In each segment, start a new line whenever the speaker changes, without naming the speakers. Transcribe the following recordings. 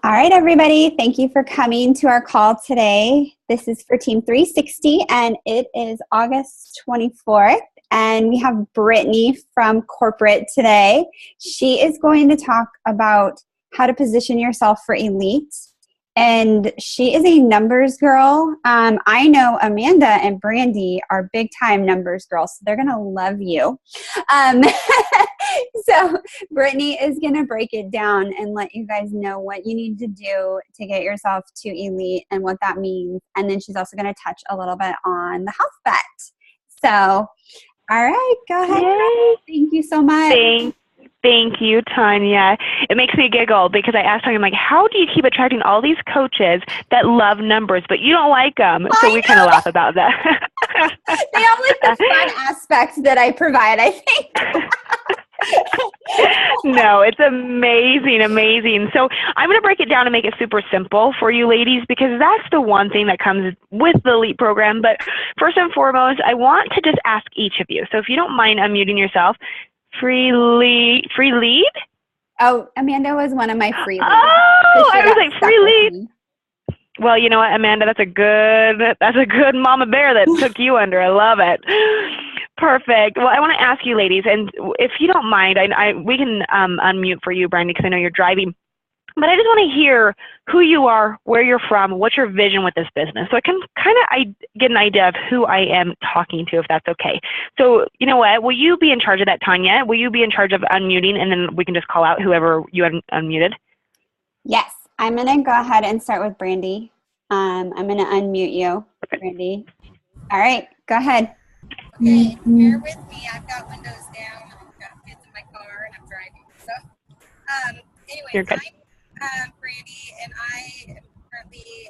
All right, everybody. Thank you for coming to our call today. This is for Team 360, and it is August 24th. And we have Brittney from corporate today. She is going to talk about how to position yourself for elite. And she is a numbers girl. I know Amanda and Brandy are big time numbers girls, so they're going to love you. So Brittney is going to break it down and let you guys know what you need to do to get yourself to elite and what that means. And then she's also going to touch a little bit on the health bet. So, all right, go ahead.
Yay.
Thank you so much.
Thank you, Tanya. It makes me giggle because I asked Tanya, I'm like, how do you keep attracting all these coaches that love numbers, but you don't like them? So we kind of laugh about that.
They all like the fun aspects that I provide, I think.
No, it's amazing, amazing. So I'm going to break it down and make it super simple for you ladies because that's the one thing that comes with the ELITE program. But first and foremost, I want to just ask each of you. So if you don't mind unmuting yourself, free lead?
Oh, Amanda was one of my free leads.
Oh, I was like free lead. Well, you know what, Amanda, that's a good mama bear that took you under. I love it. Perfect. Well, I want to ask you ladies, and if you don't mind, we can unmute for you, Brandy, because I know you're driving. But I just want to hear who you are, where you're from, what's your vision with this business, so I can kind of get an idea of who I am talking to, if that's okay. So, you know what, will you be in charge of that, Tanya? Will you be in charge of unmuting, and then we can just call out whoever you have unmuted?
Yes, I'm going to go ahead and start with Brandy. I'm going to unmute you, Brandy. All right, go ahead.
Okay, bear with me. I've got windows down. I've got kids in my car, and I'm driving. So, anyways, I'm Brandy, and I am currently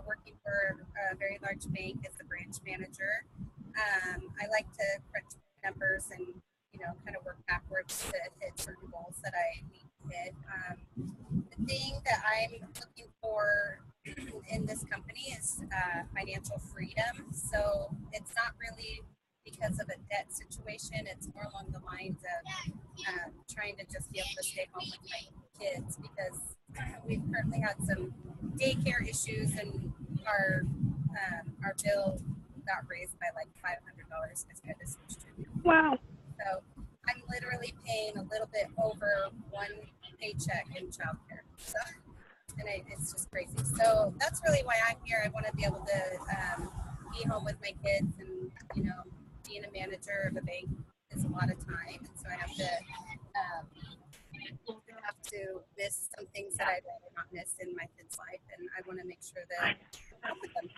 working for a very large bank as the branch manager. I like to crunch numbers and, kind of work backwards to hit certain goals that I need to hit. The thing that I'm looking for in this company is financial freedom. So it's not really because of a debt situation. It's more along the lines of trying to just be able to stay home with my kids because we've currently had some daycare issues and our bill got raised by like $500 because we had to switch to a new.
Wow.
So I'm literally paying a little bit over one paycheck in childcare. So, and it's just crazy. So that's really why I'm here. I want to be able to be home with my kids and, being a manager of a bank is a lot of time. And so I have to miss some things that I'd rather not miss in my kids' life. And I want to make sure that I'm with them.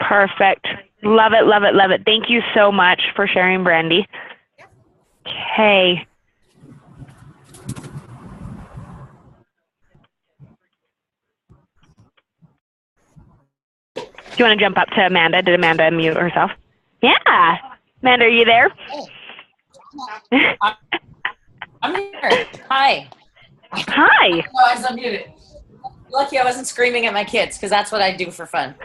Perfect. Love it, love it, love it. Thank you so much for sharing, Brandy.
Yeah.
Okay. Do you want to jump up to Amanda? Did Amanda unmute herself? Yeah. Amanda, are you there?
I'm here. Hi.
Hi.
No, I was unmuted. Lucky I wasn't screaming at my kids because that's what I do for fun.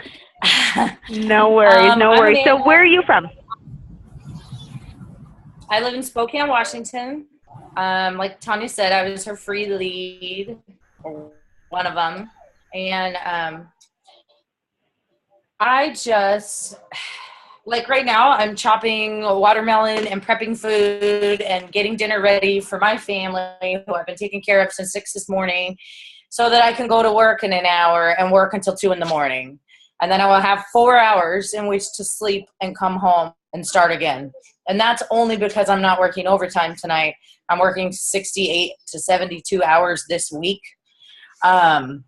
No worries, no worries. So where are you from?
I live in Spokane, Washington. Like Tanya said, I was her free lead, or one of them. And I just, like right now, I'm chopping watermelon and prepping food and getting dinner ready for my family, who I've been taking care of since 6 this morning, so that I can go to work in an hour and work until 2 in the morning. And then I will have 4 hours in which to sleep and come home and start again. And that's only because I'm not working overtime tonight. I'm working 68 to 72 hours this week. And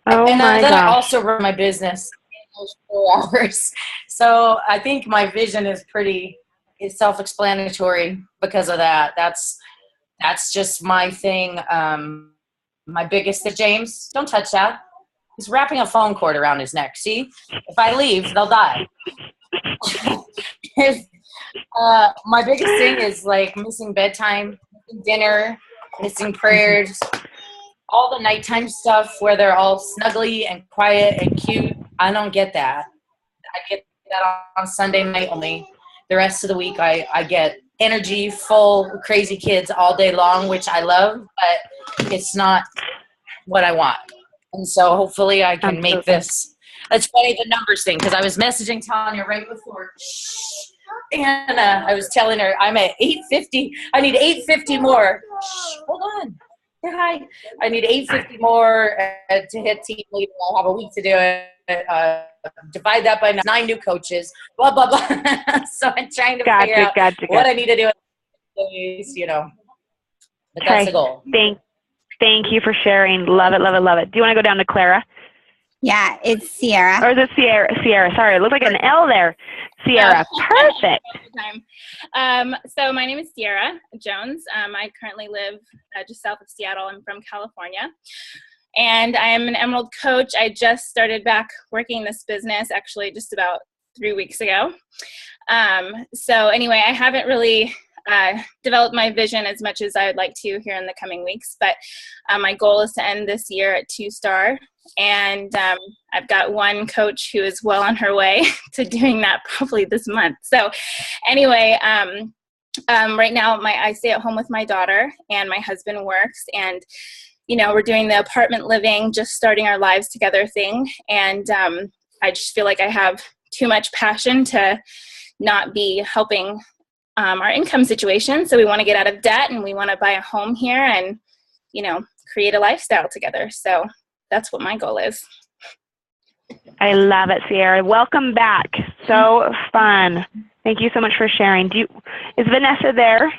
then I also run my business in those 4 hours. So I think my vision is it's self-explanatory because of that. That's just my thing. My biggest thing, James, don't touch that. He's wrapping a phone cord around his neck. See, if I leave, they'll die. My biggest thing is like missing bedtime, missing dinner, missing prayers, all the nighttime stuff where they're all snuggly and quiet and cute. I don't get that. I get that on Sunday night only. The rest of the week, I get energy, full, crazy kids all day long, which I love, but it's not what I want. And so hopefully I can make this. It's funny, the numbers thing, because I was messaging Tanya right before. And I was telling her I'm at 850. I need 850 more. Hold on. Yeah, hi. I need 850 more to hit team leader. I'll have a week to do it. Divide that by 9 new coaches. Blah blah blah. So I'm trying to figure out what I need to do. But that's the goal.
Thank you for sharing. Love it, love it, love it. Do you want to go down to Clara?
Yeah, it's Sierra.
Or is it Sierra? Sierra, sorry. It looked like an L there. Sierra, perfect.
So my name is Sierra Jones. I currently live just south of Seattle. I'm from California. And I am an Emerald coach. I just started back working this business actually just about 3 weeks ago. So anyway, I haven't really developed my vision as much as I would like to here in the coming weeks. But my goal is to end this year at 2-star. And I've got one coach who is well on her way to doing that probably this month. So anyway, right now I stay at home with my daughter and my husband works, and we're doing the apartment living, just starting our lives together thing. And I just feel like I have too much passion to not be helping our income situation. So we want to get out of debt and we want to buy a home here and, create a lifestyle together. So that's what my goal is.
I love it, Sierra. Welcome back. So fun. Thank you so much for sharing. Is Vanessa there?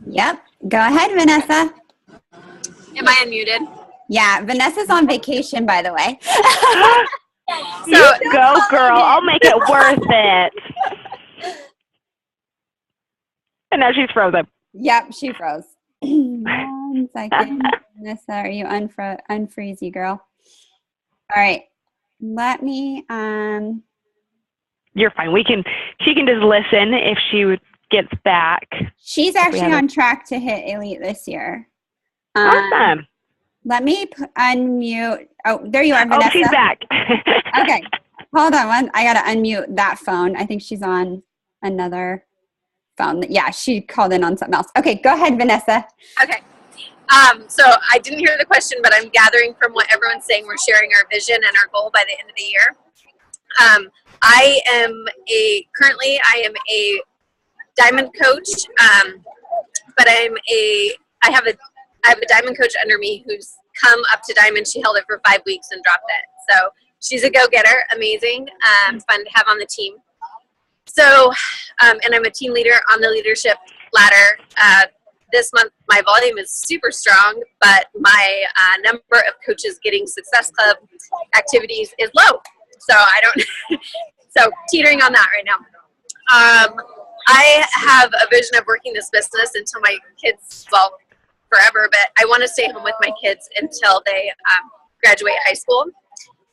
Yep. Go ahead, Vanessa.
Am I unmuted?
Yeah, Vanessa's on vacation, by the way.
So go, girl. I'll make it worth it. And now she's frozen.
Yep, she froze. 1 second. Vanessa, are you unfreezy, girl? All right. Let me
You're fine. She can just listen if she gets back.
She's actually on track to hit elite this year.
Awesome.
Let me unmute. Oh, there you are, Vanessa.
Oh, she's back.
Okay. Hold on. I got to unmute that phone. I think she's on another phone. Yeah, she called in on something else. Okay, go ahead, Vanessa.
Okay. So I didn't hear the question, but I'm gathering from what everyone's saying. We're sharing our vision and our goal by the end of the year. I am a diamond coach, but I have a diamond coach under me who's come up to diamond. She held it for 5 weeks and dropped it. So she's a go-getter, amazing, fun to have on the team. So, and I'm a team leader on the leadership ladder. This month, my volume is super strong, but my number of coaches getting Success Club activities is low. So so teetering on that right now. I have a vision of working this business until my kids, forever, but I want to stay home with my kids until they graduate high school.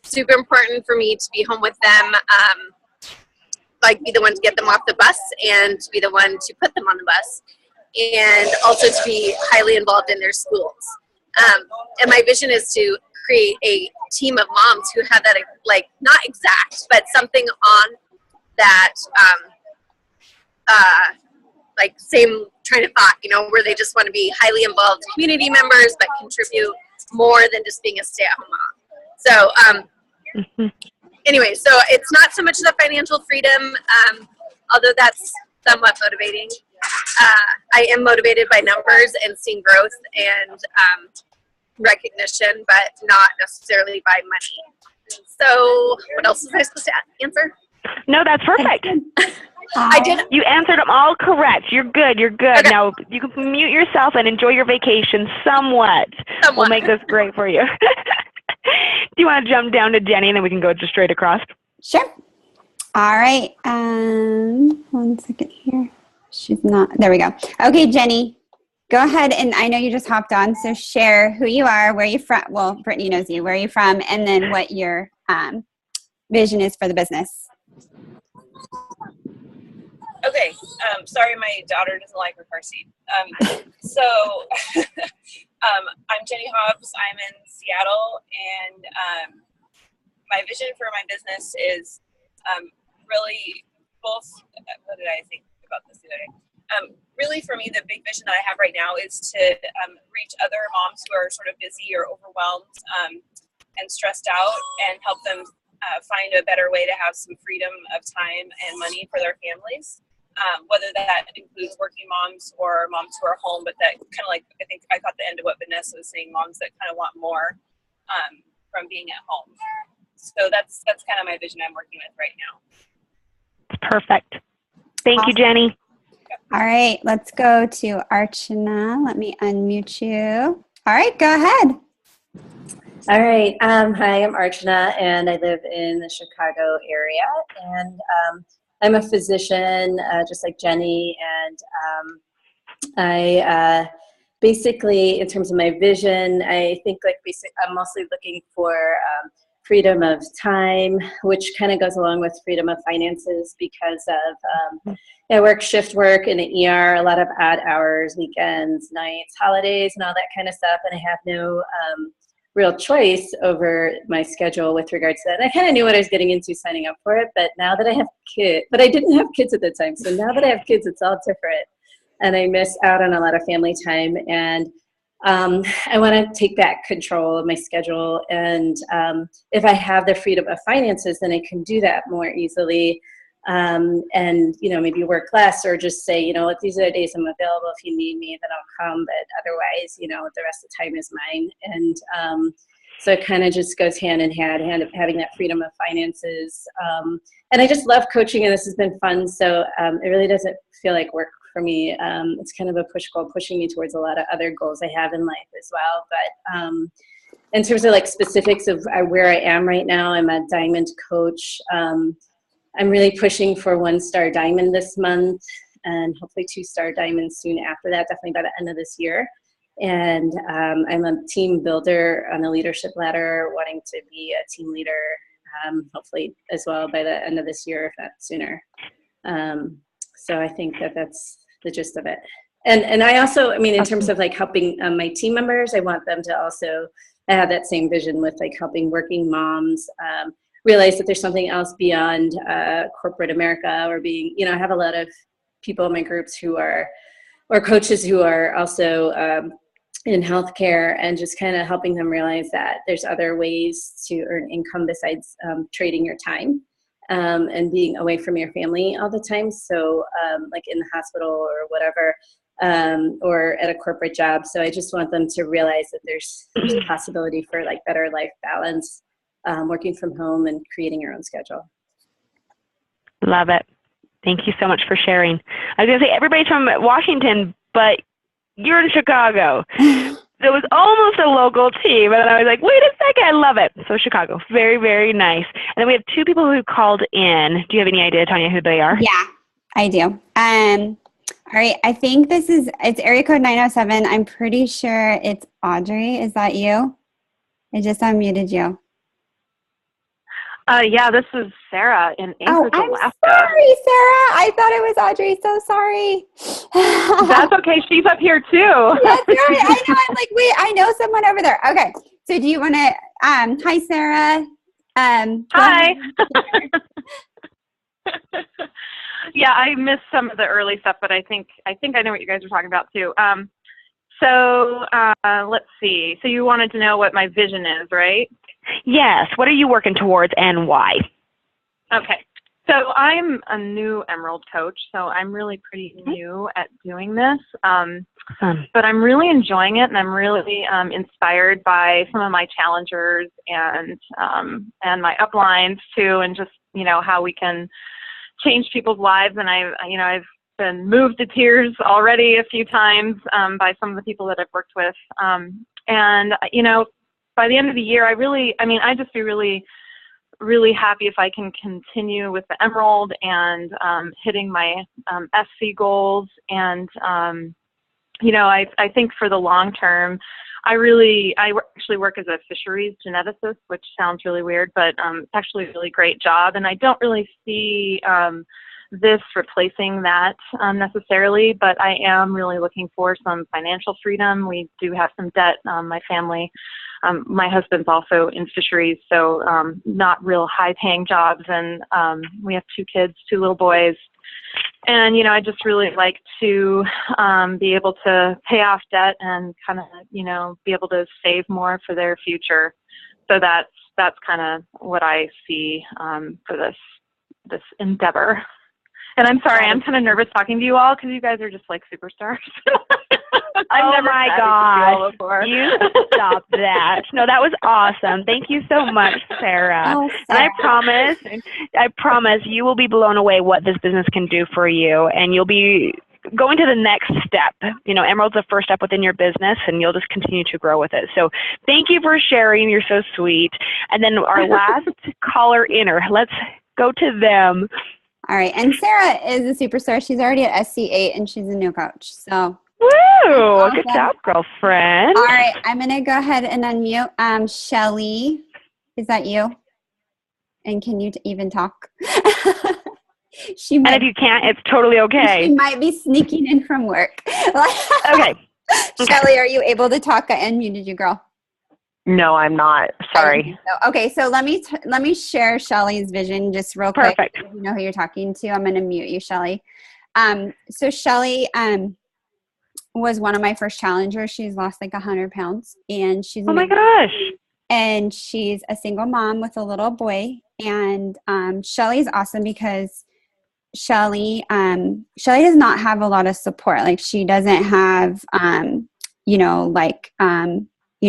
Super important for me to be home with them, be the one to get them off the bus and to be the one to put them on the bus, and also to be highly involved in their schools. And my vision is to create a team of moms who have that, not exact, but something on that, same train of thought, where they just want to be highly involved community members, but contribute more than just being a stay-at-home mom. So, anyway, so it's not so much the financial freedom, although that's somewhat motivating. I am motivated by numbers and seeing growth and recognition, but not necessarily by money. So what else was I supposed to answer?
No, that's perfect.
I did.
You answered them all correct. You're good. You're good.
Okay.
Now you can mute yourself and enjoy your vacation somewhat. We'll make this great for you. Do you want to jump down to Jenny and then we can go just straight across?
Sure. All right. 1 second here. She's not. There we go. Okay, Jenny, go ahead. And I know you just hopped on, so share who you are, where you're from. Well, Brittney knows you, where you're from, and then what your vision is for the business.
Okay. Sorry, my daughter doesn't like her car seat. I'm Jenny Hobbs. I'm in Seattle, and my vision for my business is really both. What did I think about this the other day? really for me, the big vision that I have right now is to reach other moms who are sort of busy or overwhelmed and stressed out, and help them find a better way to have some freedom of time and money for their families. Whether that includes working moms or moms who are home, but that kind of like, I think I caught the end of what Vanessa was saying, moms that kind of want more from being at home. So that's kind of my vision I'm working with right now.
Perfect. Thank you, Jenny.
All right, let's go to Archana. Let me unmute you. All right, go ahead.
All right. Hi, I'm Archana, and I live in the Chicago area. And I'm a physician, just like Jenny. And I basically, in terms of my vision, I think I'm mostly looking for freedom of time, which kind of goes along with freedom of finances, because of I work shift work in the ER, a lot of odd hours, weekends, nights, holidays, and all that kind of stuff. And I have no real choice over my schedule with regards to that. And I kind of knew what I was getting into signing up for it, but now that I have kids, but I didn't have kids at the time. So now that I have kids, it's all different. And I miss out on a lot of family time. And I want to take back control of my schedule. And if I have the freedom of finances, then I can do that more easily. And, maybe work less, or just say, these are the days I'm available. If you need me, then I'll come. But otherwise, the rest of the time is mine. And so it kind of just goes hand in hand of having that freedom of finances. And I just love coaching, and this has been fun. So it really doesn't feel like work for me. It's kind of a push-goal pushing me towards a lot of other goals I have in life as well. But in terms of like specifics of where I am right now, I'm a diamond coach. I'm really pushing for 1-star diamond this month, and hopefully 2-star diamond soon after that, definitely by the end of this year. And I'm a team builder on the leadership ladder, wanting to be a team leader, hopefully as well by the end of this year, if not sooner. So I think that's the gist of it. And I also, in terms of like helping my team members, I want them to also have that same vision with like helping working moms realize that there's something else beyond corporate America, or being, I have a lot of people in my groups or coaches who are also in healthcare, and just kind of helping them realize that there's other ways to earn income besides trading your time and being away from your family all the time. So like in the hospital or whatever, or at a corporate job. So I just want them to realize that there's a possibility for like better life balance, working from home and creating your own schedule.
Love it. Thank you so much for sharing. I was going to say everybody's from Washington, but you're in Chicago. So it was almost a local team, and I was like, wait a second, I love it. So Chicago, very, very nice. And then we have 2 people who called in. Do you have any idea, Tanya, who they are?
Yeah, I do. All right, I think it's area code 907. I'm pretty sure it's Audrey. Is that you? I just unmuted you.
Yeah, this is Sarah in Anchorage, Alaska.
Sorry, Sarah. I thought it was Audrey. So sorry.
That's okay. She's up here too.
That's right. I know. I'm like, wait, I know someone over there. Okay. So do you want to, hi, Sarah.
Hi. Yeah, I missed some of the early stuff, but I think I know what you guys are talking about too. So let's see. So you wanted to know what my vision is, right?
Yes. What are you working towards and why?
Okay. So I'm a new Emerald coach, so I'm really pretty new at doing this. But I'm really enjoying it, and I'm really inspired by some of my challengers and my uplines too, and just, how we can change people's lives. And I've been moved to tears already a few times by some of the people that I've worked with. By the end of the year, I'd just be really, really happy if I can continue with the Emerald and hitting my SC goals. And, I think for the long term, I actually work as a fisheries geneticist, which sounds really weird, but it's actually a really great job. And I don't really see this replacing that necessarily, but I am really looking for some financial freedom. We do have some debt, my family. My husband's also in fisheries, so not real high-paying jobs, and we have 2 kids, 2 little boys. And, I just really like to be able to pay off debt and kind of, be able to save more for their future. So that's kind of what I see for this endeavor. And I'm sorry, I'm kind of nervous talking to you all because you guys are just like superstars.
Oh my gosh, you stop that. No, that was awesome. Thank you so much, Sarah.
Oh,
And
Sarah.
I promise you will be blown away what this business can do for you, and you'll be going to the next step. Emerald's the first step within your business, and you'll just continue to grow with it. So thank you for sharing. You're so sweet. And then our last caller inner, let's go to them.
All right. And Sarah is a superstar. She's already at SC8 and she's a new coach. So
woo!
Awesome.
Good job, girlfriend.
All right. I'm going to go ahead and unmute. Shelly, is that you? And can you even talk?
And if you can't, it's totally okay.
She might be sneaking in from work.
Okay.
Shelly, are you able to talk? I unmuted you, girl.
No, I'm not. Sorry.
Okay, so let me share Shelly's vision just real quick.
Perfect.
If you know who you're talking to, I'm going to mute you, Shelly. So Shelly was one of my first challengers. She's lost like 100 pounds, and she's
oh my gosh.
And she's a single mom with a little boy. And Shelly's awesome because Shelly does not have a lot of support. Like she doesn't have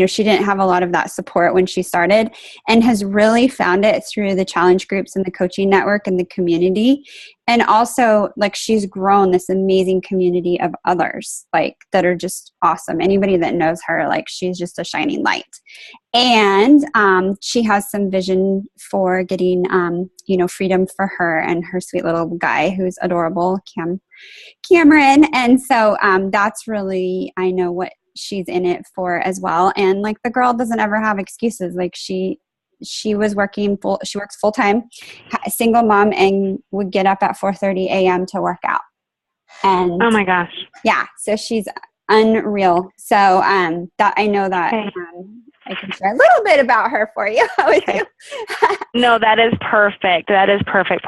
she didn't have a lot of that support when she started, and has really found it through the challenge groups and the coaching network and the community. And also, like, she's grown this amazing community of others, like, that are just awesome. Anybody that knows her, like, she's just a shining light. And she has some vision for getting, freedom for her and her sweet little guy who's adorable, Cameron. And so that's really, I know what she's in it for as well. And like, the girl doesn't ever have excuses. Like she was she works full time, single mom, and would get up at 4:30 a.m. to work out. And
oh my gosh.
Yeah. So she's unreal. So that I know that
okay.
I can share a little bit about her for you.
Okay. No, that is perfect. That is perfect.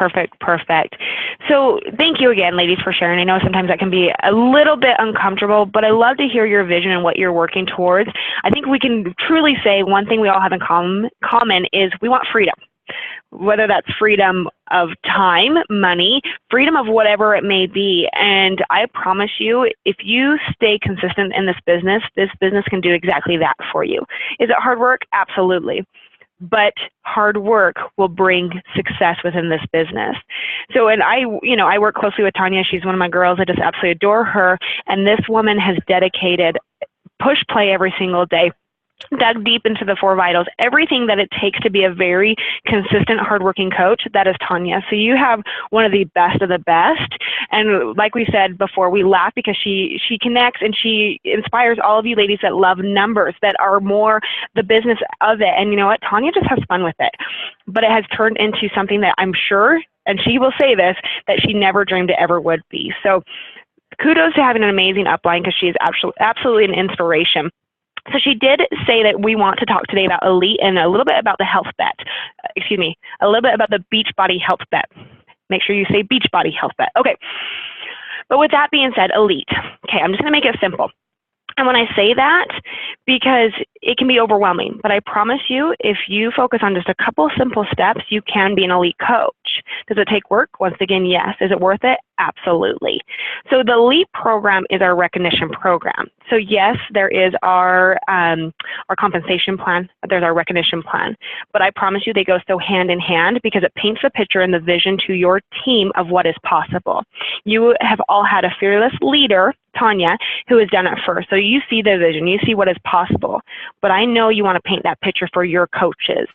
So thank you again, ladies, for sharing. I know sometimes that can be a little bit uncomfortable, but I love to hear your vision and what you're working towards. I think we can truly say one thing we all have in common is we want freedom. Whether that's freedom of time, money, freedom of whatever it may be. And I promise you, if you stay consistent in this business can do exactly that for you. Is it hard work? Absolutely. But hard work will bring success within this business. So, and I work closely with Tanya. She's one of my girls. I just absolutely adore her. And this woman has dedicated push play every single day, dug deep into the 4 vitals, everything that it takes to be a very consistent, hardworking coach. That is Tanya. So you have one of the best of the best. And like we said before, we laugh because she connects and she inspires all of you ladies that love numbers, that are more the business of it. And you know what? Tanya just has fun with it. But it has turned into something that I'm sure, and she will say this, that she never dreamed it ever would be. So kudos to having an amazing upline, because she is absolutely an inspiration. So she did say that we want to talk today about Elite and a little bit about the health bet. A little bit about the Beachbody health bet. Make sure you say Beachbody health bet. Okay. But with that being said, Elite. Okay, I'm just going to make it simple. And when I say that, because it can be overwhelming, but I promise you, if you focus on just a couple simple steps, you can be an elite coach. Does it take work? Once again, yes. Is it worth it? Absolutely. So the Elite program is our recognition program. So yes, there is our compensation plan. There's our recognition plan. But I promise you, they go so hand in hand, because it paints the picture and the vision to your team of what is possible. You have all had a fearless leader, Tanya, who has done it first. So you see the vision, you see what is possible. But I know you want to paint that picture for your coaches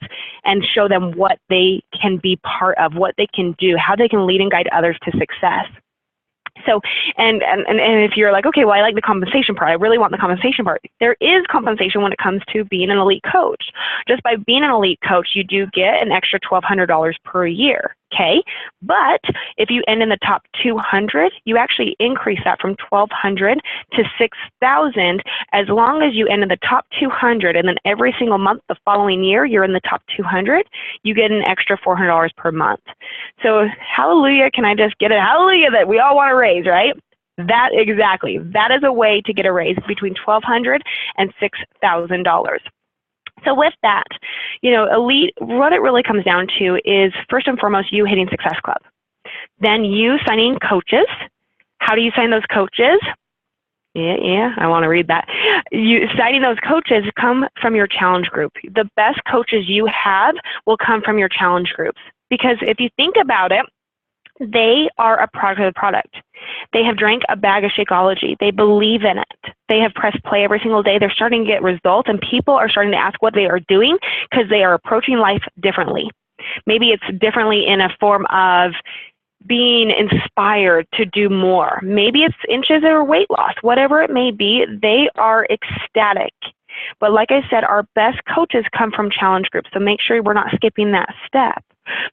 and show them what they can be part of, what they can do, how they can lead and guide others to success. So, and if you're like, okay, well, I like the compensation part, I really want the compensation part. There is compensation when it comes to being an elite coach. Just by being an elite coach, you do get an extra $1,200 per year Okay, but if you end in the top 200, you actually increase that from 1,200 to 6,000 as long as you end in the top 200, and then every single month the following year you're in the top 200, you get an extra $400 per month. So hallelujah, can I just get a hallelujah that we all want to raise, right? That exactly. That is a way to get a raise between $1,200 and $6,000. So with that, you know, elite, what it really comes down to is first and foremost, you hitting Success Club. Then you signing coaches. How do you sign those coaches? Yeah, I want to read that. You signing those coaches come from your challenge group. The best coaches you have will come from your challenge groups. Because if you think about it, they are a product of the product. They have drank a bag of Shakeology. They believe in it. They have pressed play every single day. They're starting to get results, and people are starting to ask what they are doing because they are approaching life differently. Maybe it's differently in a form of being inspired to do more. Maybe it's inches or weight loss. Whatever it may be, they are ecstatic. But like I said, our best coaches come from challenge groups, so make sure we're not skipping that step.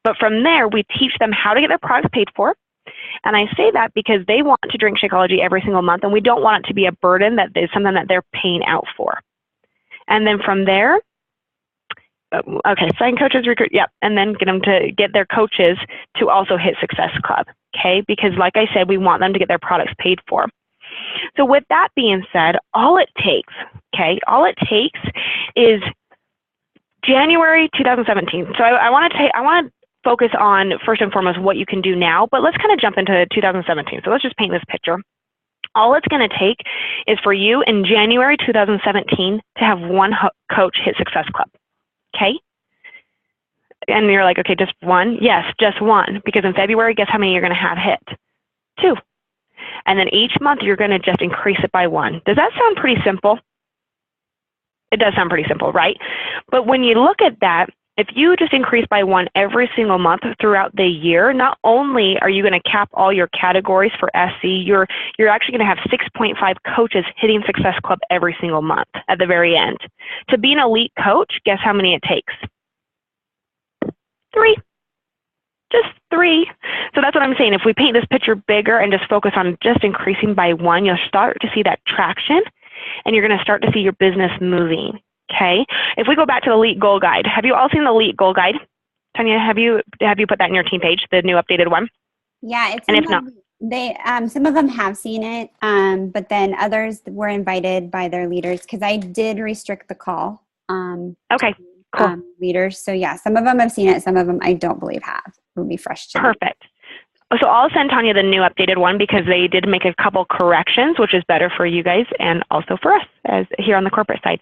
But from there, we teach them how to get their products paid for. And I say that because they want to drink Shakeology every single month, and we don't want it to be a burden that is something that they're paying out for. And then from there, okay, sign coaches, recruit, yep, and then get them to get their coaches to also hit Success Club, okay? Because like I said, we want them to get their products paid for. So with that being said, all it takes, okay, all it takes is January 2017. So I want to focus on first and foremost what you can do now, but let's kind of jump into 2017. So let's just paint this picture. All it's going to take is for you in January 2017 to have one coach hit Success Club, okay? And you're like, okay, just one? Yes, just one, because in February, guess how many you're going to have hit? 2. And then each month you're going to just increase it by 1. Does that sound pretty simple? It does sound pretty simple, right? But when you look at that, if you just increase by 1 every single month throughout the year, not only are you going to cap all your categories for SC, you're actually going to have 6.5 coaches hitting Success Club every single month at the very end. To be an elite coach, guess how many it takes? 3. Just 3. So that's what I'm saying. If we paint this picture bigger and just focus on just increasing by 1, you'll start to see that traction, and you're going to start to see your business moving, okay? If we go back to the Elite Goal Guide, have you all seen the Elite Goal Guide? Tanya, have you put that in your team page, the new updated one?
Yeah, it's
and if not,
they some of them have seen it, but then others were invited by their leaders because I did restrict the call.
Okay, cool.
Leaders. So yeah, some of them have seen it, some of them I don't believe have. It would be fresh to me.
Perfect. So I'll send Tanya the new updated one because they did make a couple corrections, which is better for you guys and also for us as here on the corporate side.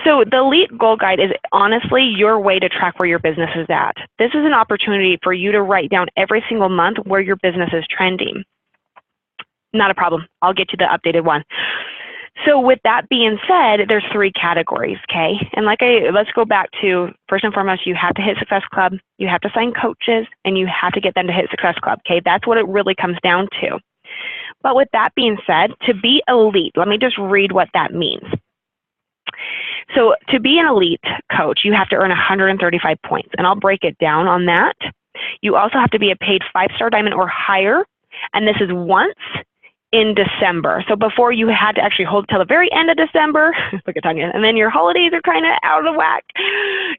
So the Elite Goal Guide is honestly your way to track where your business is at. This is an opportunity for you to write down every single month where your business is trending. Not a problem. I'll get you the updated one. So with that being said, there's 3 categories, okay? And let's go back to, first and foremost, you have to hit Success Club, you have to sign coaches, and you have to get them to hit Success Club, okay? That's what it really comes down to. But with that being said, to be elite, let me just read what that means. So to be an elite coach, you have to earn 135 points, and I'll break it down on that. You also have to be a paid 5-star diamond or higher, and this is once in December. So before you had to actually hold till the very end of December, look at Tanya, and then your holidays are kind of out of whack.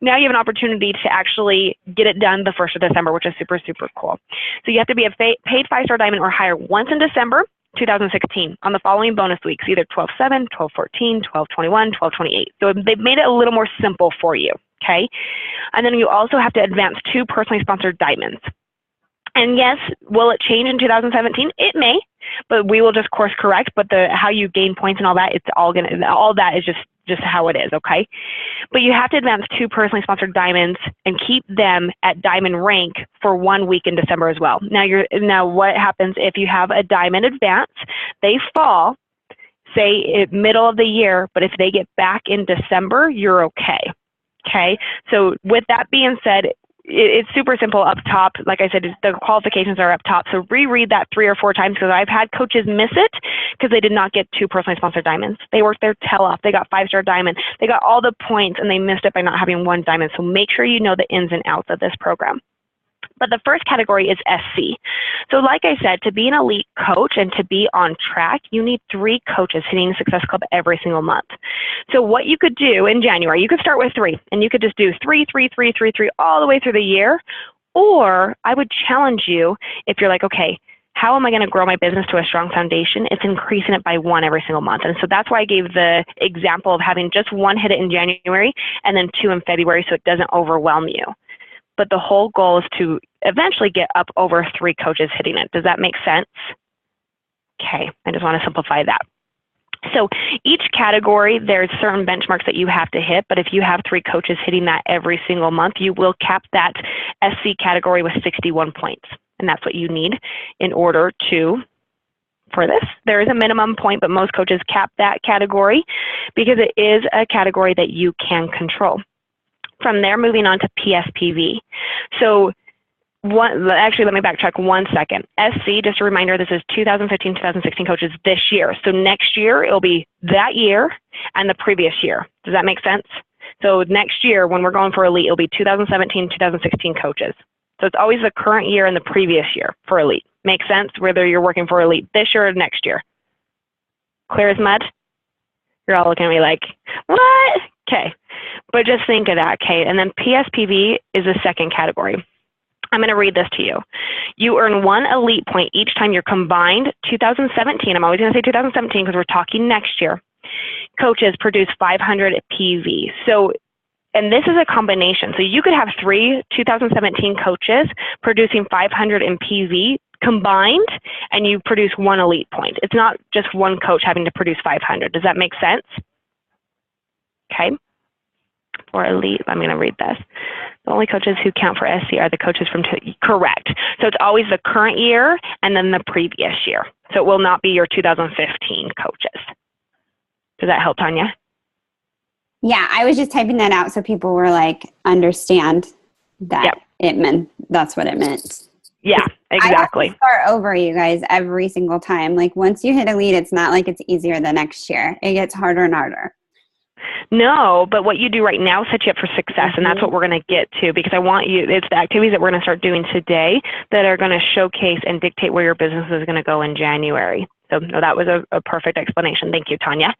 Now you have an opportunity to actually get it done the 1st of December, which is super, super cool. So you have to be a paid 5-star diamond or higher once in December 2016 on the following bonus weeks, either 12/7, 12/14, 12/21, 12/28. So they've made it a little more simple for you, okay? And then you also have to advance 2 personally sponsored diamonds. And yes, will it change in 2017? It may, but we will just course correct. But how you gain points and all that, all that is just how it is, okay? But you have to advance 2 personally sponsored diamonds and keep them at diamond rank for 1 week in December as well. Now what happens if you have a diamond advance? They fall, say middle of the year, but if they get back in December, you're okay. Okay. So with that being said, it's super simple up top. Like I said, the qualifications are up top. So reread that 3 or 4 times because I've had coaches miss it because they did not get 2 personally sponsored diamonds. They worked their tail off. They got 5-star diamond. They got all the points and they missed it by not having 1 diamond. So make sure you know the ins and outs of this program. But the first category is SC. So like I said, to be an elite coach and to be on track, you need 3 coaches hitting the Success Club every single month. So what you could do in January, you could start with 3, and you could just do 3, 3, 3, 3, 3 all the way through the year. Or I would challenge you, if you're like, okay, how am I going to grow my business to a strong foundation? It's increasing it by 1 every single month. And so that's why I gave the example of having just 1 hit it in January and then 2 in February so it doesn't overwhelm you. But the whole goal is to eventually get up over 3 coaches hitting it. Does that make sense? Okay, I just want to simplify that. So each category, there's certain benchmarks that you have to hit, but if you have 3 coaches hitting that every single month, you will cap that SC category with 61 points. And that's what you need in order to, for this. There is a minimum point, but most coaches cap that category because it is a category that you can control. From there, moving on to PSPV. So actually, let me backtrack 1 second. SC, just a reminder, this is 2015, 2016 coaches this year. So next year, it'll be that year and the previous year. Does that make sense? So next year, when we're going for elite, it'll be 2017, 2016 coaches. So it's always the current year and the previous year for elite. Make sense? Whether you're working for elite this year or next year. Clear as mud? You're all looking at me like, what? Okay. But just think of that, okay? And then PSPV is the second category. I'm going to read this to you. You earn 1 elite point each time your combined 2017, I'm always going to say 2017 because we're talking next year, coaches produce 500 PV. So, and this is a combination. So you could have 3 2017 coaches producing 500 in PV combined, and you produce 1 elite point. It's not just 1 coach having to produce 500. Does that make sense? Okay. For elite, I'm going to read this. The only coaches who count for SC are the coaches from, correct. So it's always the current year and then the previous year. So it will not be your 2015 coaches. Does that help, Tanya?
Yeah, I was just typing that out so people were like, understand that it meant, that's what it meant.
Yeah, exactly.
I have to start over, you guys, every single time. Like once you hit elite, it's not like it's easier the next year. It gets harder and harder.
No, but what you do right now sets you up for success, and that's what we're going to get to, because I want you, it's the activities that we're going to start doing today that are going to showcase and dictate where your business is going to go in January. So no, that was a perfect explanation. Thank you, Tanya.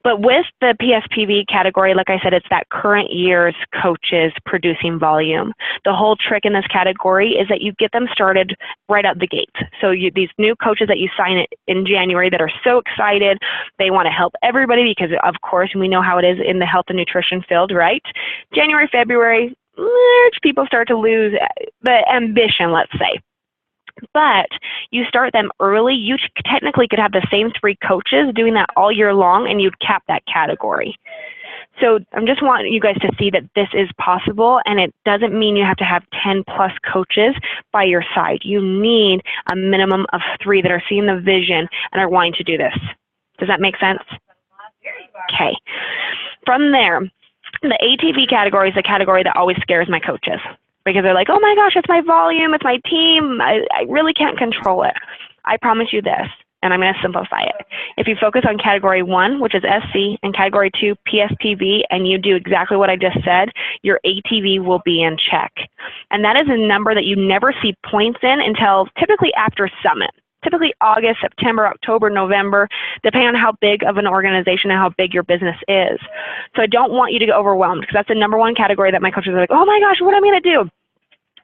But with the PSPV category, like I said, it's that current year's coaches producing volume. The whole trick in this category is that you get them started right out the gate. So these new coaches that you sign in January that are so excited, they want to help everybody because, of course, we know how it is in the health and nutrition field, right? January, February, people start to lose the ambition, let's say. But you start them early, you technically could have the same 3 coaches doing that all year long, and you'd cap that category. So I'm just wanting you guys to see that this is possible, and it doesn't mean you have to have 10 plus coaches by your side. You need a minimum of 3 that are seeing the vision and are wanting to do this. Does that make sense? Okay. From there, the ATV category is the category that always scares my coaches, because they're like, oh my gosh, it's my volume, it's my team, I really can't control it. I promise you this, and I'm going to simplify it. If you focus on category 1, which is SC, and category 2, PSPV, and you do exactly what I just said, your ATV will be in check. And that is a number that you never see points in until typically after summit. Typically August, September, October, November, depending on how big of an organization and how big your business is. So I don't want you to get overwhelmed, because that's the number 1 category that my coaches are like, oh my gosh, what am I going to do?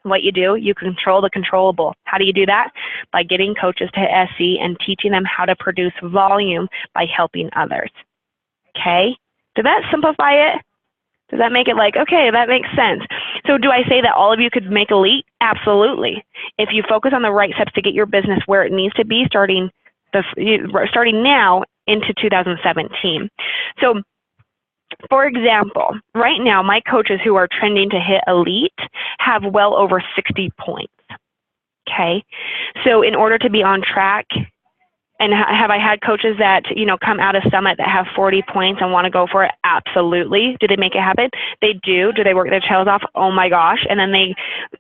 What you do, you control the controllable. How do you do that? By getting coaches to SC and teaching them how to produce volume by helping others. Okay? Did that simplify it? Does that make it like, okay, that makes sense? So do I say that all of you could make elite? Absolutely. If you focus on the right steps to get your business where it needs to be, starting now into 2017. So, for example, right now, my coaches who are trending to hit elite have well over 60 points. Okay? So in order to be on track, and have I had coaches that, come out of summit that have 40 points and want to go for it? Absolutely. Do they make it happen? They do. Do they work their tails off? Oh my gosh. And then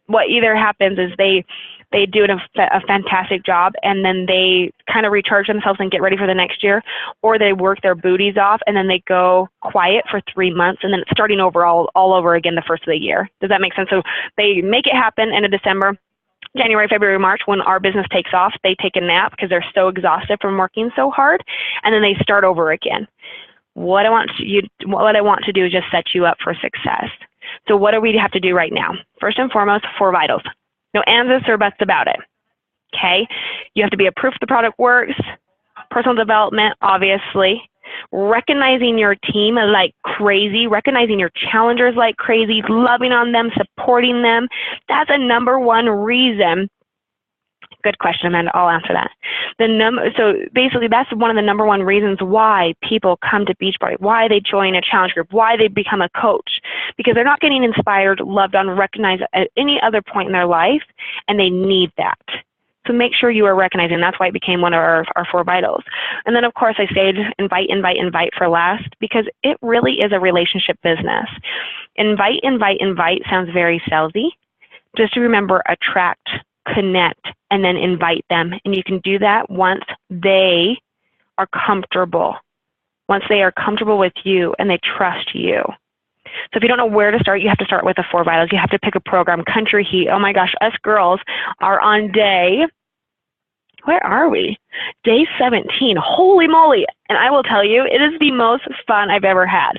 what either happens is they they do a fantastic job, and then they kind of recharge themselves and get ready for the next year, or they work their booties off and then they go quiet for 3 months and then it's starting over all over again the first of the year. Does that make sense? So they make it happen in December, January, February, March. When our business takes off, they take a nap because they're so exhausted from working so hard, and then they start over again. What I want to do is just set you up for success. So what do we have to do right now? First and foremost, 4 vitals. No ands, ifs, or buts about it. Okay? You have to be a proof the product works, personal development, obviously, recognizing your team like crazy, recognizing your challengers like crazy, loving on them, supporting them. That's a number one reason. Good question, Amanda. I'll answer that. So basically, that's one of the number one reasons why people come to Beachbody, why they join a challenge group, why they become a coach, because they're not getting inspired, loved on, recognized at any other point in their life, and they need that. So make sure you are recognizing. That's why it became one of our 4 vitals. And then, of course, I said invite for last, because it really is a relationship business. Invite sounds very salesy. Just to remember, attract, connect, and then invite them. And you can do that once they are comfortable. Once they are comfortable with you and they trust you. So if you don't know where to start, you have to start with the 4 vitals. You have to pick a program. Country Heat. Oh my gosh, us girls are on day, where are we? Day 17. Holy moly. And I will tell you, it is the most fun I've ever had.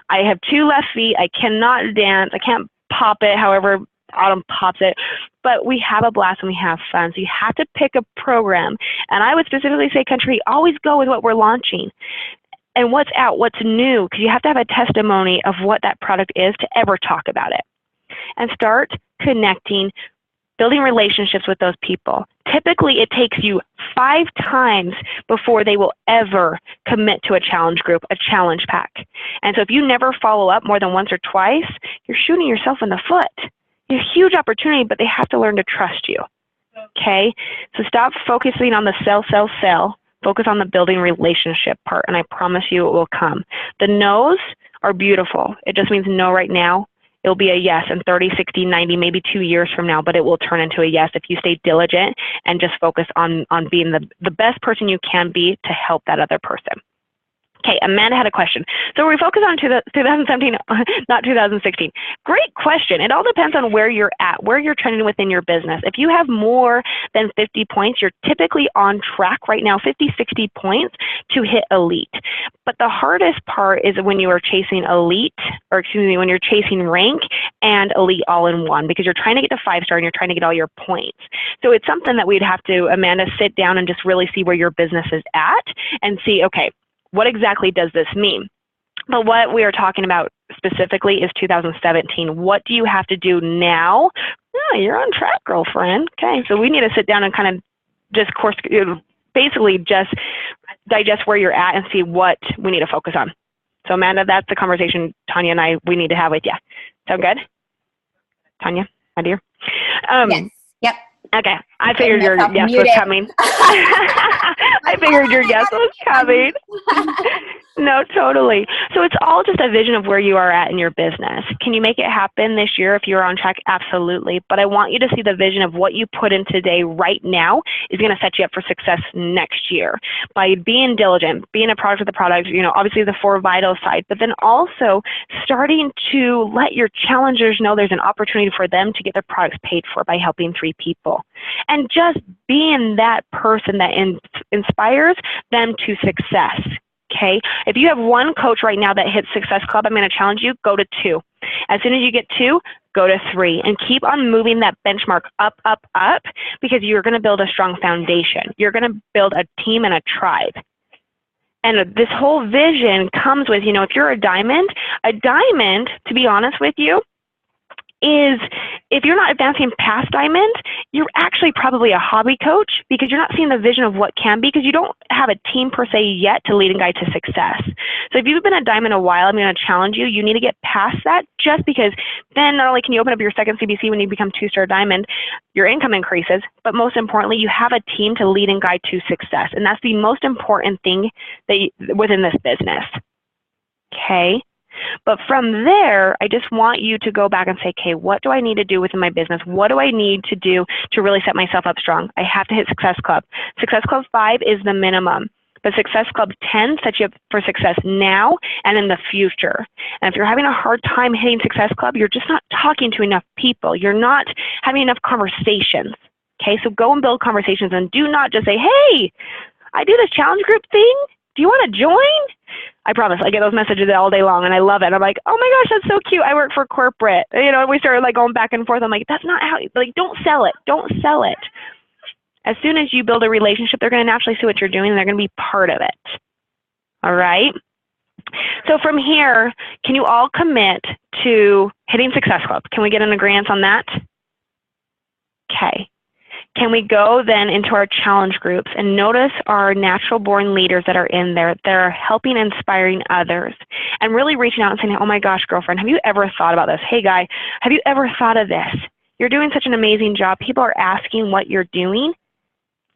I have 2 left feet. I cannot dance. I can't pop it however Autumn pops it. But we have a blast and we have fun. So you have to pick a program. And I would specifically say Country Heat, always go with what we're launching. And what's out, what's new, because you have to have a testimony of what that product is to ever talk about it. And start connecting, building relationships with those people. Typically, it takes you 5 times before they will ever commit to a challenge group, a challenge pack. And so if you never follow up more than once or twice, you're shooting yourself in the foot. It's a huge opportunity, but they have to learn to trust you. Okay? So stop focusing on the sell. Focus on the building relationship part, and I promise you it will come. The no's are beautiful. It just means no right now. It'll be a yes in 30, 60, 90, maybe 2 years from now, but it will turn into a yes if you stay diligent and just focus on being the best person you can be to help that other person. Okay, Amanda had a question. So we focus on 2017, not 2016. Great question. It all depends on where you're at, where you're trending within your business. If you have more than 50 points, you're typically on track right now, 50, 60 points to hit elite. But the hardest part is when you are chasing elite, or excuse me, when you're chasing rank and elite all in one, because you're trying to get to 5-star and you're trying to get all your points. So it's something that we'd have to, Amanda, sit down and just really see where your business is at and see, okay, what exactly does this mean? But what we are talking about specifically is 2017. What do you have to do now? Oh, you're on track, girlfriend. Okay, so we need to sit down and kind of just basically just digest where you're at and see what we need to focus on. So Amanda, that's the conversation Tanya and I, we need to have with you. Sound good? Tanya, my dear?
Yes. Yep.
Okay, I figured your yes was coming. I figured your yes was coming. No, totally. So it's all just a vision of where you are at in your business. Can you make it happen this year if you're on track? Absolutely. But I want you to see the vision of what you put in today right now is going to set you up for success next year by being diligent, being a product of the product, you know, obviously the 4 vital side, but then also starting to let your challengers know there's an opportunity for them to get their products paid for by helping 3 people. And just being that person that inspires them to success. Okay, if you have 1 coach right now that hits Success Club, I'm going to challenge you, go to 2. As soon as you get 2, go to 3 and keep on moving that benchmark up, because you're going to build a strong foundation. You're going to build a team and a tribe. And this whole vision comes with, you know, if you're a diamond, to be honest with you, is if you're not advancing past diamond, you're actually probably a hobby coach because you're not seeing the vision of what can be because you don't have a team per se yet to lead and guide to success. So if you've been a diamond a while, I'm going to challenge you. You need to get past that just because then not only can you open up your second CBC when you become 2-star diamond, your income increases, but most importantly, you have a team to lead and guide to success. And that's the most important thing within this business. Okay. But from there, I just want you to go back and say, okay, what do I need to do within my business? What do I need to do to really set myself up strong? I have to hit Success Club. Success Club 5 is the minimum. But Success Club 10 sets you up for success now and in the future. And if you're having a hard time hitting Success Club, you're just not talking to enough people. You're not having enough conversations. Okay, so go and build conversations and do not just say, hey, I do this challenge group thing. Do you want to join? I promise, I get those messages all day long and I love it. I'm like, oh my gosh, that's so cute. I work for corporate. You know, we started like going back and forth. I'm like, that's not how, like, don't sell it. Don't sell it. As soon as you build a relationship, they're going to naturally see what you're doing and they're going to be part of it. All right? So from here, can you all commit to hitting Success Club? Can we get an agreement on that? Okay. Can we go then into our challenge groups and notice our natural born leaders that are in there that are helping, inspiring others and really reaching out and saying, oh my gosh, girlfriend, have you ever thought about this? Hey guy, have you ever thought of this? You're doing such an amazing job. People are asking what you're doing.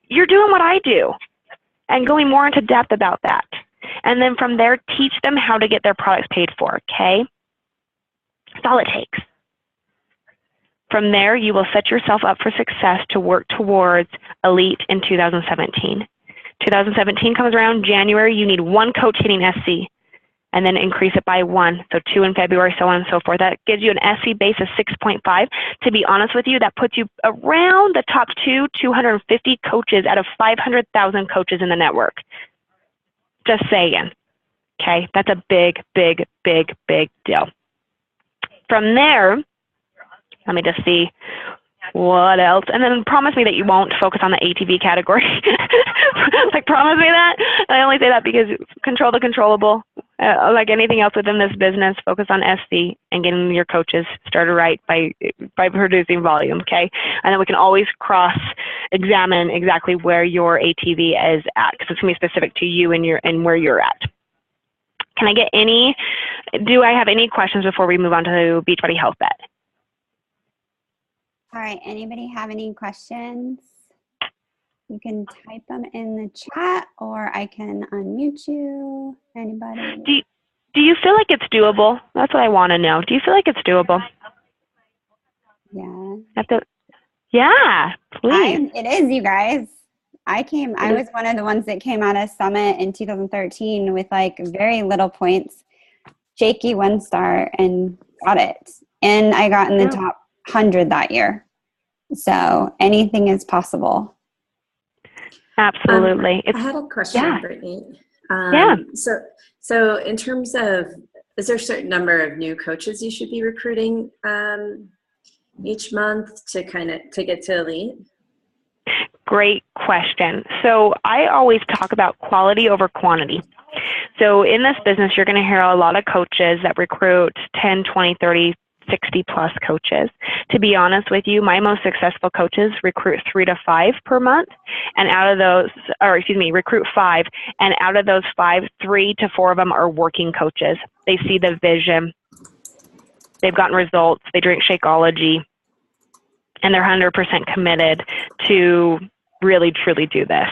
You're doing what I do, and going more into depth about that. And then from there, teach them how to get their products paid for, okay? That's all it takes. From there, you will set yourself up for success to work towards Elite in 2017. 2017 comes around, January, you need 1 coach hitting SC, and then increase it by 1, so 2 in February, so on and so forth. That gives you an SC base of 6.5. To be honest with you, that puts you around the top 250 coaches out of 500,000 coaches in the network. Just saying, okay? That's a big, big, big, big deal. From there, let me just see what else. And then promise me that you won't focus on the ATV category. Like, promise me that. And I only say that because control the controllable. Like anything else within this business, focus on SC and getting your coaches started right by producing volume, okay? And then we can always cross-examine exactly where your ATV is at, because it's going to be specific to you and where you're at. Can I get do I have any questions before we move on to Beachbody Health Bet?
All right, anybody have any questions? You can type them in the chat or I can unmute you. Anybody?
Do you feel like it's doable? That's what I want to know. Do you feel like it's doable?
Yeah.
Yeah, please.
It is, you guys. I was one of the ones that came out of Summit in 2013 with like very little points, shaky 1-star, and got it. And I got in the top 100 that year. So anything is possible.
Absolutely.
I had a question, Brittney. So in terms of, is there a certain number of new coaches you should be recruiting each month to get to Elite?
Great question. So I always talk about quality over quantity. So in this business, you're going to hear a lot of coaches that recruit 10, 20, 30, 60 plus coaches. To be honest with you, my most successful coaches recruit 3 to 5 per month, and out of those, recruit 5, and out of those 5, 3 to 4 of them are working coaches. They see the vision, they've gotten results, they drink Shakeology, and they're 100% committed to really truly do this.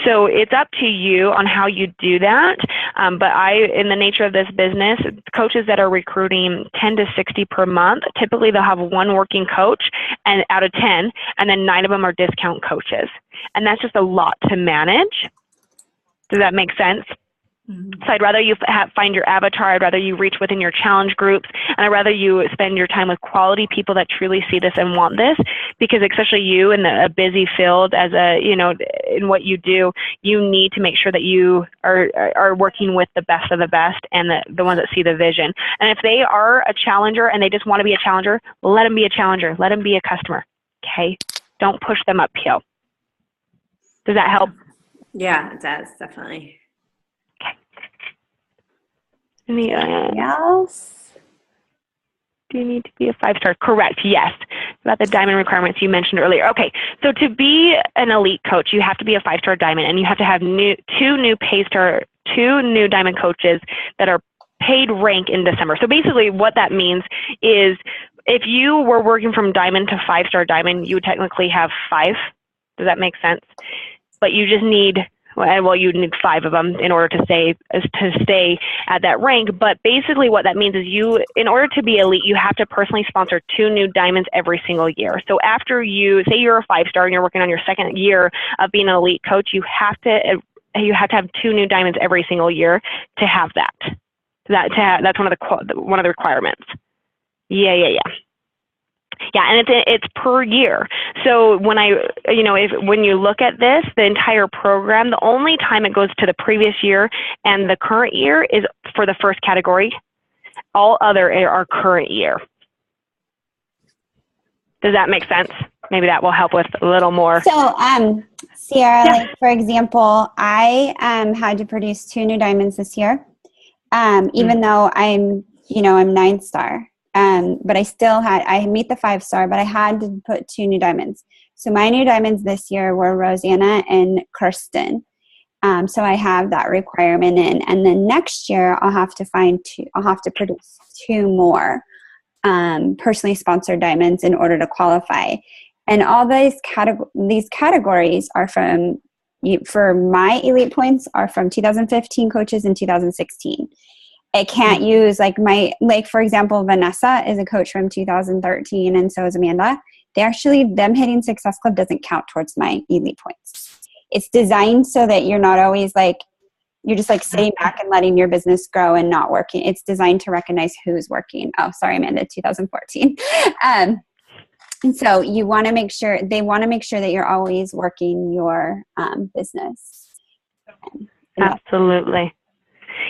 So it's up to you on how you do that. But in the nature of this business, coaches that are recruiting 10 to 60 per month, typically they'll have 1 working coach and out of 10, and then 9 of them are discount coaches. And that's just a lot to manage. Does that make sense? Mm-hmm. So I'd rather you find your avatar. I'd rather you reach within your challenge groups, and I'd rather you spend your time with quality people that truly see this and want this, because especially you in a busy field in what you do, you need to make sure that you are working with the best of the best and the ones that see the vision. And if they are a challenger and they just want to be a challenger, let them be a challenger. Let them be a customer. Okay? Don't push them uphill. Does that help?
Yeah, it does, definitely.
Anything else? Do you need to be a 5-star? Correct, yes. About the diamond requirements you mentioned earlier. Okay, so to be an elite coach, you have to be a 5-star diamond, and you have to have 2 new diamond coaches that are paid rank in December. So basically what that means is if you were working from diamond to 5-star diamond, you would technically have 5. Does that make sense? But you just need Well, you need 5 of them in order to stay at that rank. But basically what that means is in order to be elite, you have to personally sponsor 2 new diamonds every single year. So after say you're a 5-star and you're working on your 2nd year of being an elite coach, you have to have 2 new diamonds every single year to have that. That's one of the requirements. Yeah, and it's per year. So when when you look at this, the entire program, the only time it goes to the previous year and the current year is for the first category. All other are current year. Does that make sense? Maybe that will help with a little more.
So, Sierra, like for example, I had to produce 2 new diamonds this year, even though I'm 9-star. But I meet the 5-star, but I had to put 2 new diamonds. So my new diamonds this year were Rosanna and Kirsten. So I have that requirement in, and then next year I'll have to produce 2 more, personally sponsored diamonds in order to qualify. And all these categories are for my elite points are from 2015 coaches and 2016. It can't use for example, Vanessa is a coach from 2013 and so is Amanda. Them hitting Success Club doesn't count towards my elite points. It's designed so that you're not always you're just sitting back and letting your business grow and not working. It's designed to recognize who's working. Oh, sorry, Amanda, 2014. And so they want to make sure that you're always working your business.
Absolutely.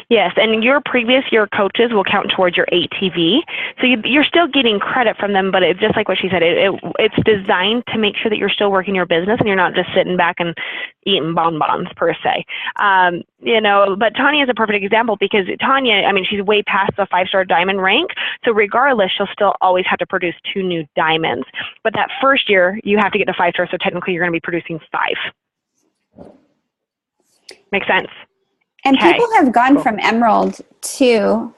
Yes, and your previous year coaches will count towards your ATV. So you're still getting credit from them, but it's just like what she said. It's designed to make sure that you're still working your business and you're not just sitting back and eating bonbons per se. But Tanya is a perfect example because Tanya, she's way past the 5-star diamond rank. So regardless, she'll still always have to produce 2 new diamonds. But that first year, you have to get to 5-star. So technically, you're going to be producing 5. Make sense?
And people have gone from Emerald to,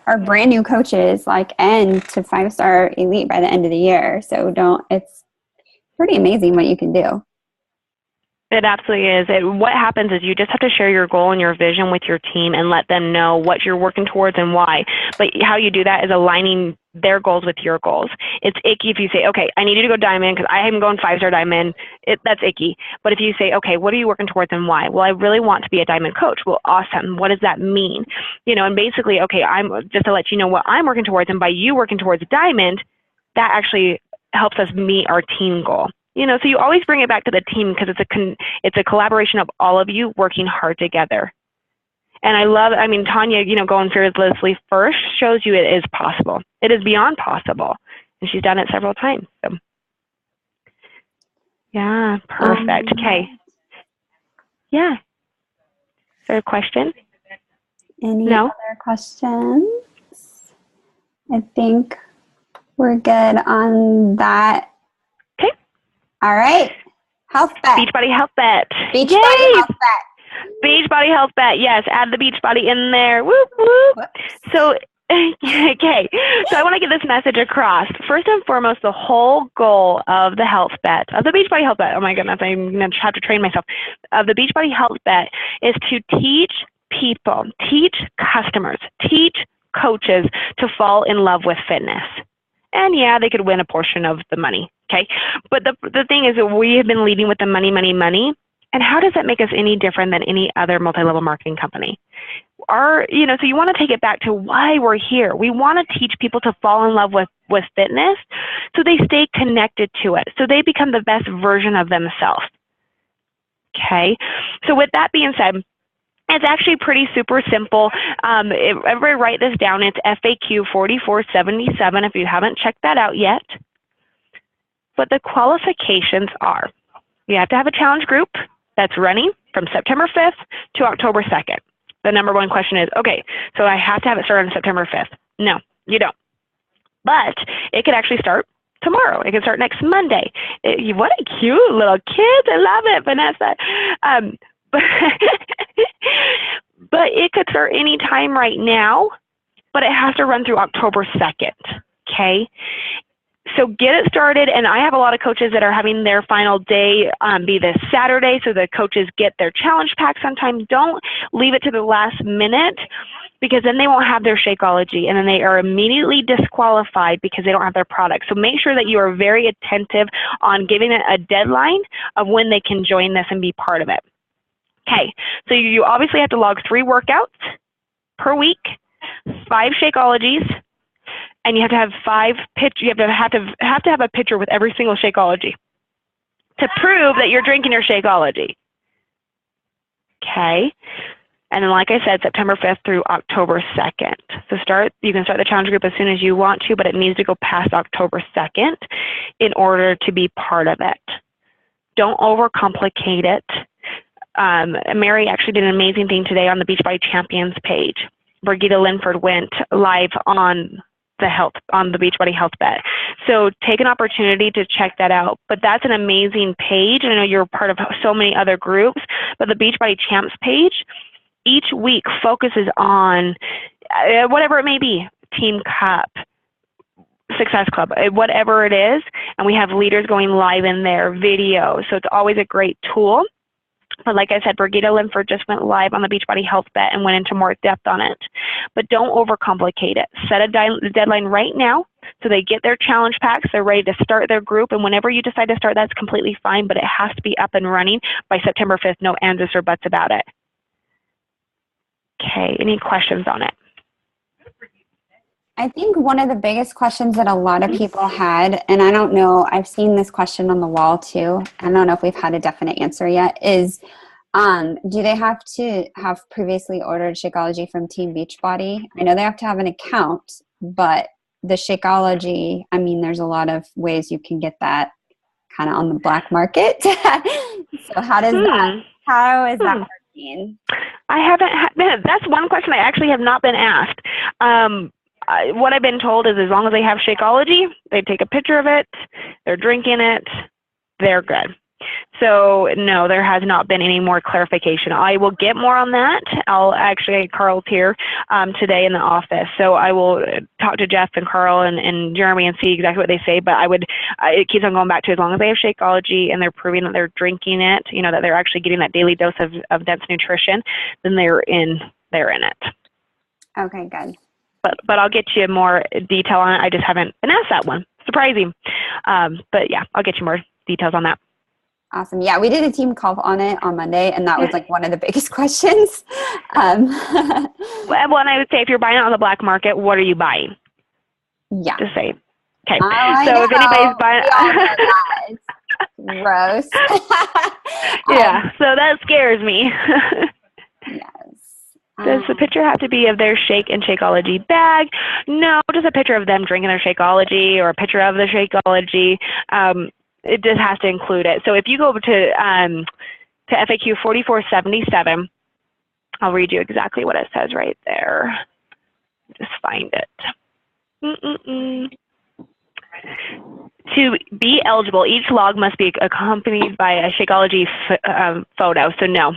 are brand new coaches, and to 5-star elite by the end of the year. So it's pretty amazing what you can do.
It absolutely is. What happens is you just have to share your goal and your vision with your team and let them know what you're working towards and why. But how you do that is aligning their goals with your goals. It's icky if you say, okay, I need you to go diamond because I am going 5-star diamond. That's icky. But if you say, okay, what are you working towards and why? Well, I really want to be a diamond coach. Well, awesome. What does that mean? And basically, okay, I'm just to let you know what I'm working towards, and by you working towards diamond, that actually helps us meet our team goal. So you always bring it back to the team because it's a collaboration of all of you working hard together. And I love, Tanya, going fearlessly first shows you it is possible. It is beyond possible. And she's done it several times. So. Yeah, perfect. Okay. Yeah. Is there a question?
Any other questions? I think we're good on that.
Okay.
All right. Health bet.
Beachbody Health Bet.
Beachbody Health Bet.
Beachbody Health Bet. Yes, add the Beachbody in there. Whoop, whoop. So, okay. So I want to get this message across. First and foremost, the whole goal of the Health Bet, of the Beachbody Health Bet, oh my goodness, I'm going to have to train myself, of the Beachbody Health Bet is to teach people, teach customers, teach coaches to fall in love with fitness. And yeah, they could win a portion of the money, okay? But the thing is that we have been leading with the money, money, money. And how does that make us any different than any other multi-level marketing company? So you want to take it back to why we're here. We want to teach people to fall in love with fitness so they stay connected to it, so they become the best version of themselves, okay? So with that being said, it's actually pretty super simple. Everybody write this down. It's FAQ 4477 if you haven't checked that out yet. But the qualifications are, you have to have a challenge group that's running from September 5th to October 2nd. The number one question is, okay, so I have to have it started on September 5th. No, you don't. But it could actually start tomorrow. It can start next Monday. What a cute little kid. I love it, Vanessa. But it could start any time right now, but it has to run through October 2nd, okay? So get it started, and I have a lot of coaches that are having their final day be this Saturday, so the coaches get their challenge pack sometimes. Don't leave it to the last minute, because then they won't have their Shakeology, and then they are immediately disqualified because they don't have their product. So make sure that you are very attentive on giving it a deadline of when they can join this and be part of it. Okay, so you obviously have to log 3 workouts per week, 5 Shakeologies, and you have to have 5 you have to have a picture with every single Shakeology to prove that you're drinking your Shakeology. Okay. And then, like I said, September 5th through October 2nd. So you can start the challenge group as soon as you want to, but it needs to go past October 2nd in order to be part of it. Don't overcomplicate it. Mary actually did an amazing thing today on the Beachbody Champions page. Brigitte Linford went live on the Beachbody Health Bet. So take an opportunity to check that out. But that's an amazing page. I know you're part of so many other groups, but the Beachbody Champs page each week focuses on whatever it may be, Team Cup, Success Club, whatever it is. And we have leaders going live in their video. So it's always a great tool. But like I said, Brigitte Linford just went live on the Beachbody Health Bet and went into more depth on it. But don't overcomplicate it. Set a deadline right now so they get their challenge packs. They're ready to start their group. And whenever you decide to start, that's completely fine. But it has to be up and running by September 5th. No ands, ifs, or buts about it. Okay, any questions on it?
I think one of the biggest questions that a lot of people had, and I don't know, I've seen this question on the wall too, I don't know if we've had a definite answer yet, is do they have to have previously ordered Shakeology from Team Beachbody? I know they have to have an account, but the Shakeology, I mean, there's a lot of ways you can get that kind of on the black market. So how is that working?
I haven't that's one question I actually have not been asked. What I've been told is as long as they have Shakeology, they take a picture of it, they're drinking it, they're good. So no, there has not been any more clarification. I will get more on that. Carl's here today in the office, so I will talk to Jeff and Carl and Jeremy and see exactly what they say. But it keeps on going back to as long as they have Shakeology and they're proving that they're drinking it, that they're actually getting that daily dose of dense nutrition, then they're in it.
Okay, good.
But I'll get you more detail on it. I just haven't been asked that one. Surprising. But yeah, I'll get you more details on that.
Awesome. Yeah, we did a team call on it on Monday, and that was like one of the biggest questions.
Well, and I would say if you're buying it on the black market, what are you buying? Yeah. Just say. Okay. So if anybody's buying
it. Gross.
Yeah, so that scares me.
Yes.
Does the picture have to be of their Shake and Shakeology bag? No, just a picture of them drinking their Shakeology or a picture of the Shakeology. It just has to include it. So if you go to FAQ 4477, I'll read you exactly what it says right there. Just find it. To be eligible, each log must be accompanied by a Shakeology photo. So no.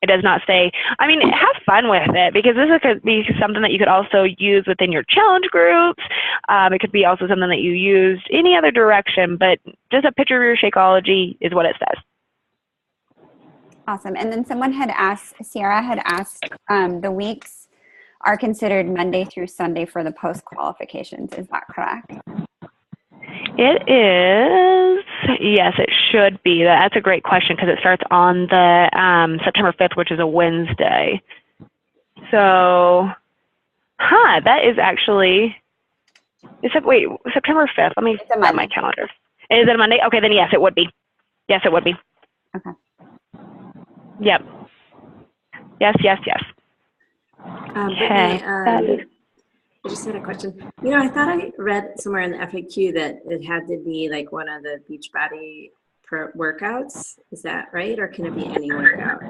It does not say, have fun with it, because this could be something that you could also use within your challenge groups. It could be also something that you use any other direction, but just a picture of your Shakeology is what it says.
Awesome. And then Sierra had asked, the weeks are considered Monday through Sunday for the post qualifications. Is that correct?
It is. Yes, it should be. That's a great question because it starts on the September 5th, which is a Wednesday. So, that is actually, September 5th. Let me grab my calendar. Is it a Monday? Okay, then yes, it would be. Yes, it would be.
Okay.
Yep. Yes.
Brittney, I just had a question. I thought I read somewhere in the FAQ that it had to be like one of the Beachbody workouts. Is that right? Or can it be any workout?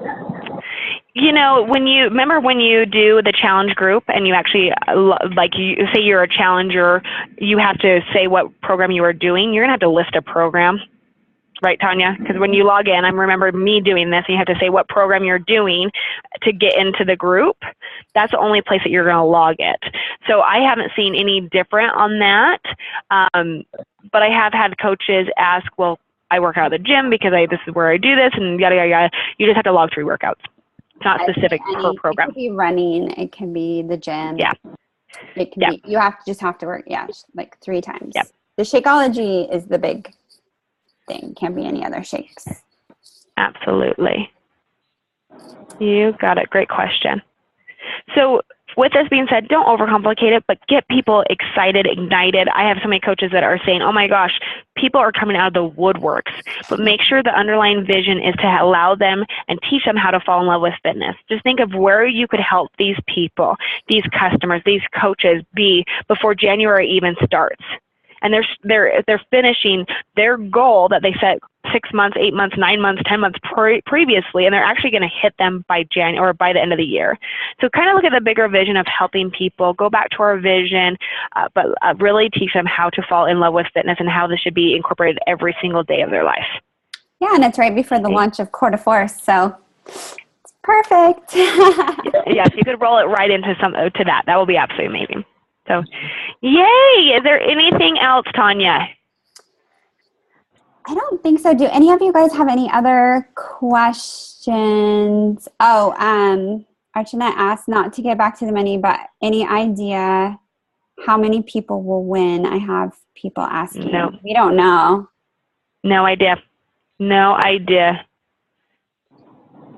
When you do the challenge group and you actually, you say you're a challenger, you have to say what program you are doing. You're going to have to list a program. right, Tanya? Because when you log in, I remember me doing this, and you have to say what program you're doing to get into the group. That's the only place that you're going to log it. So I haven't seen any different on that, but I have had coaches ask, well, I work out at the gym because this is where I do this, and yada, yada, yada. You just have to log 3 workouts. It's not specific per program.
It could be running. It can be the gym.
Yeah.
It can be, you just have to work, like 3 times.
Yep.
The Shakeology is the big thing. Can't be any other shakes.
Absolutely. You got it. Great question. So with this being said, don't overcomplicate it, but get people excited, ignited. I have so many coaches that are saying, oh my gosh, people are coming out of the woodworks, but make sure the underlying vision is to allow them and teach them how to fall in love with fitness. Just think of where you could help these people, these customers, these coaches be before January even starts. And they're finishing their goal that they set 6 months, 8 months, 9 months, 10 months previously, and they're actually going to hit them by January or by the end of the year. So kind of look at the bigger vision of helping people go back to our vision, but really teach them how to fall in love with fitness and how this should be incorporated every single day of their life. Yeah,
and it's right before the launch of Core de Force, so it's perfect.
Yes, you could roll it right into to that. That will be absolutely amazing. So, yay! Is there anything else, Tanya?
I don't think so. Do any of you guys have any other questions? Oh, Archana asked not to get back to the money, but any idea how many people will win? I have people asking.
No.
We don't know.
No idea. No idea.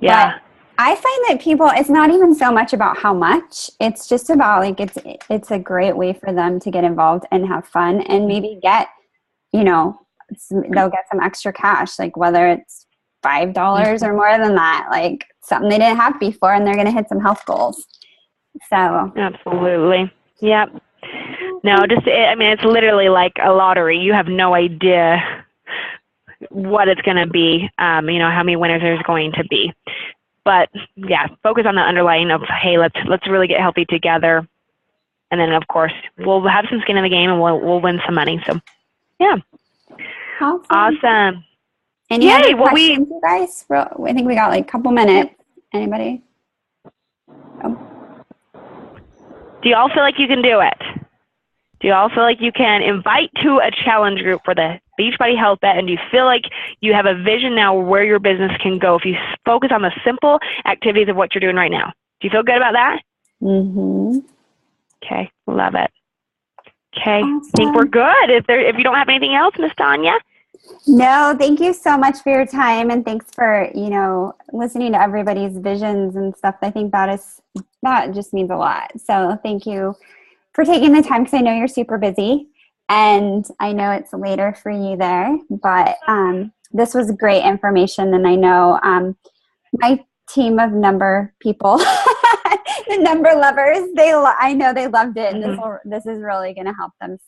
Yeah.
But I find that people, it's not even so much about how much. It's just about like it's a great way for them to get involved and have fun and maybe get, they'll get some extra cash, like whether it's $5 or more than that, like something they didn't have before, and they're going to hit some health goals. So
absolutely. Yep. No, it's literally like a lottery. You have no idea what it's going to be, how many winners there's going to be. But yeah, focus on the underlying of, hey, let's really get healthy together. And then of course we'll have some skin in the game and we'll win some money. So yeah. Awesome.
Any other questions, you guys? I think we got like a couple minutes. Anybody? Oh.
Do you all feel like you can do it? Do you all feel like you can invite to a challenge group for the Beachbody Health Bet? And do you feel like you have a vision now where your business can go if you focus on the simple activities of what you're doing right now? Do you feel good about that?
Mm-hmm.
Okay. Love it. Okay. Awesome. I think we're good. If you don't have anything else, Miss Tanya?
No, thank you so much for your time, and thanks for, listening to everybody's visions and stuff. I think that just means a lot. So thank you for taking the time, because I know you're super busy and I know it's later for you there, but this was great information. And I know my team of number people, the number lovers, I know they loved it, and this is really going to help them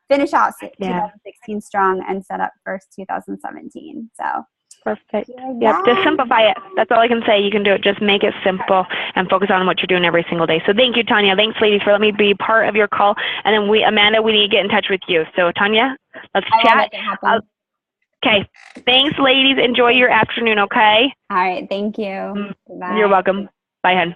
finish out 2016 strong and set up first 2017. So
perfect. Yep. Just simplify it. That's all I can say. You can do it. Just make it simple and focus on what you're doing every single day. So thank you, Tanya. Thanks, ladies, for letting me be part of your call. And then Amanda, we need to get in touch with you. So Tanya, let's chat. Okay. Thanks, ladies. Enjoy your afternoon. Okay.
All right. Thank you.
Bye. You're welcome. Bye, hon.